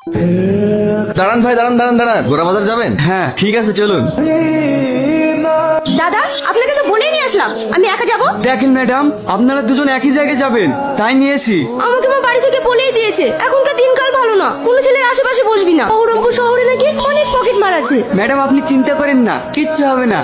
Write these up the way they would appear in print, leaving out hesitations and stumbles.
দাঁড়ান ভাই, দাঁড়ান দাঁড়ান দাঁড়ান, গোড়া বাজার যাবেন? হ্যাঁ। ঠিক আছে, চলুন। দাদা, আপনাকে তো বলেই নিয়ে আসলাম আমি একা যাব। দেখেন ম্যাডাম, আপনারা দুজন একই জায়গায় যাবেন, তাই নিয়েছি। আমাকে আমার বাড়ি থেকে বলেই দিয়েছে এখনকার দিনকাল ভালো না, কোনো ছেলের আশেপাশে বসবি না। বহরমপুর শহরে নাকি অনেক পকেট মার আছে। ম্যাডাম আপনি চিন্তা করেন না, কিচ্ছু হবে না।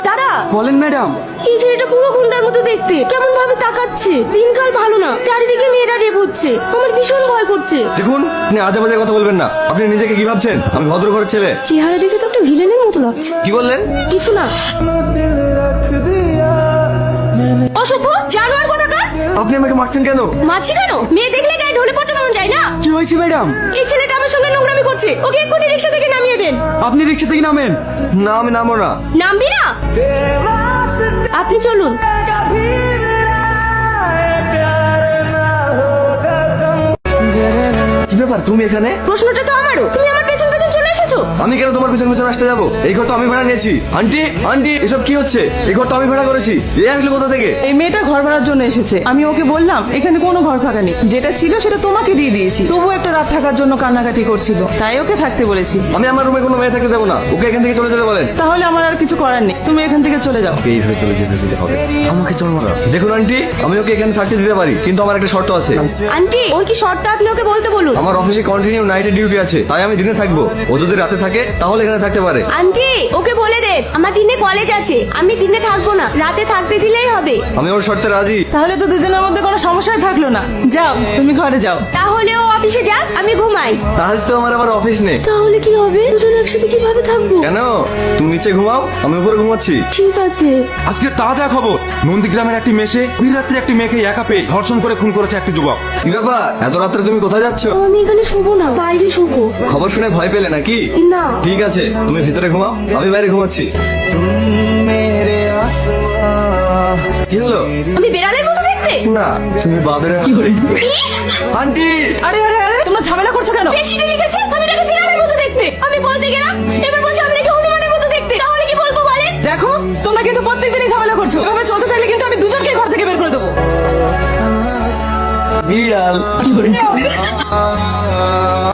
দাদা, বলেন ম্যাডাম। এই ছেলেটা পুরো গুন্ডার মতো দেখতে, কেমন ভাবে তাকাচ্ছে। দিনকাল ভালো না, চারিদিকে মেয়েরা রেপ হচ্ছে, আমার ভীষণ ভয় করছে। দেখুন, আপনি আজে বাজে কথা বলবেন না। আপনি নিজেকে কি ভাবছেন? আমি ভদ্র ঘরের ছেলে। চেহারা দেখে তো একটা ভিলেনের মতো লাগছে। কি বললেন? কিছু না। অসভ্য জানোয়ার কোথাকার। আপনি আমাকে মারছেন কেন? মারছি কেন? মেয়ে দেখলে গায়ে ঢলে পড়তে মন যায় না। কি হয়েছে ম্যাডাম? এই ছেলেটা আমার সঙ্গে নোংরামি করছে, ওকে এক্ষুনি রিক্সা থেকে নামিয়ে দেন। আপনি রিক্সা থেকে নামেন। না, আমি নামো না। নামবি না? আপনি চলুন। কি ব্যাপার, তুমি এখানে? প্রশ্নটা তো আমারও, তুমি আমার পেছন পেছন চলে এসেছো। আমি কেন তোমার পিছন পিছন আসতে যাবো? এই ঘর তো আমি ভাড়া নিয়েছি। আন্টি আন্টি, এসব কি হচ্ছে? এই ঘর তো আমি ভাড়া করেছি। এ আসলে কোথা থেকে? এই মেয়েটা ঘর ভাড়ার জন্য এসেছে, আমি ওকে বললাম এখানে কোনো ঘর ফাঁকা নেই, যেটা ছিল সেটা তোমাকে দিয়ে দিয়েছি। তবু একটা রাত থাকার জন্য কান্নাকাটি করছিল, তাই ওকে থাকতে বলেছি। আমি আমার রুমে কোনো মেয়ে থাকতে দেবো না। ওকে এখান থেকে চলে যেতে বলেন। তাহলে আমার আর কিছু করার নেই, তুমি এখান থেকে চলে যাও। ওকে এইভাবে চলে যেতে দিতে হবে। আমাকে চল মারা। দেখুন আন্টি, আমি ওকে এখানে থাকতে দিতে পারি, কিন্তু আমার একটা শর্ত আছে। আন্টি, ওর কি শর্তটা আপনি ওকে বলতে বলুন। আমার অফিসে কন্টিনিউ নাইটে ডিউটি আছে, তাই আমি দিনে থাকবো। ও যদি রাতে থাকে তাহলে এখানে থাকতে পারে। আন্টি, ওকে বলে দেন আমার দিনে কলেজ আছে, আমি দিনে থাকবো না, রাতে থাকতে দিলেই হবে। আমি ওর শর্তে রাজি। তাহলে তো দুজনের মধ্যে কোনো সমস্যাই থাকলো না। যাও, তুমি ঘরে যাও। তাহলে ও অফিসে যাক, আমি ঘুমাই। আজ তো আমার আবার অফিস নেই। তাহলে কি হবে? দুজন একসাথে কিভাবে থাকবো? কেন? তুমি নিচে ঘুমাও, আমি উপরে ঘুমাচ্ছি। ঠিক আছে। আজকে তাজা খবর, নন্দীগ্রামের একটি মেশে রাত্রে একটি মেয়েকে একা পেয়ে ধর্ষণ করে খুন করেছে একটি যুবক। কি ব্যাপার, এত রাত্রে তুমি কোথায় যাচ্ছ? আমি এখানে শুবো না, বাইরে শুবো। খবর শুনে ভয় পেলে নাকি? না। ঠিক আছে, তুমি ভিতরে ঘুমাও, আমি বাইরে ঘুমাচ্ছি। কি হলো? আমি বেড়ালের মতো দেখতে? না, তুমি বাদরের কি করে? আন্টি। আরে আরে আরে, তোমরা ঝামেলা করছো কেন? বেশিটা লিখেছে আমি নাকি বেড়ালের মতো দেখতে। আমি বলতে গেলাম, এবার বলছে আমি নাকি হনুমানের মতো দেখতে। তাহলে কি বলবো বলেন? দেখো, তোমরা কিন্তু প্রত্যেকদিনই ঝামেলা করছো, এভাবে চলতে থাকলে কিন্তু আমি দুজনকে ঘর থেকে বের করে দেবো। বিড়াল। কি করে?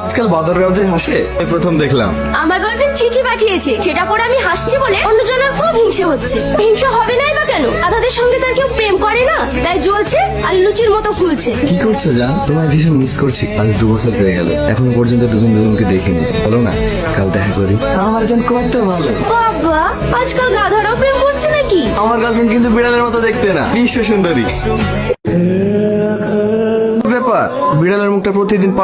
আজকাল বাদররাও যে হাসে, এই প্রথম দেখলাম। আমার গার্লফ্রেন্ড চিঠি পাঠিয়েছে, সেটা পরে আমি হাসছি বলে অন্যজনের খুব হিংসে হচ্ছে। হিংসা হবে নাই বা কেন? তাদের সঙ্গে তার কেউ প্রেম করে না, তাই জ্বলছে আর লুচির মতো ফুলছে। কি করছো জান? তোমায় ভীষণ মিস করছি। আজ 2 বছর হয়ে গেল, এখনো পর্যন্ত দুজন দুজনকে দেখিনি। বলো না, কাল দেখা করি। আমার জান কত ভালো। বাবা, আজকাল গাধারাও প্রেম করছে নাকি? আমার গার্লফ্রেন্ড কিন্তু বিড়ালের মতো দেখতে না, বিশ্ব সুন্দরী। ব্যাপার, বিড়ালের মুখটা প্রতিদিন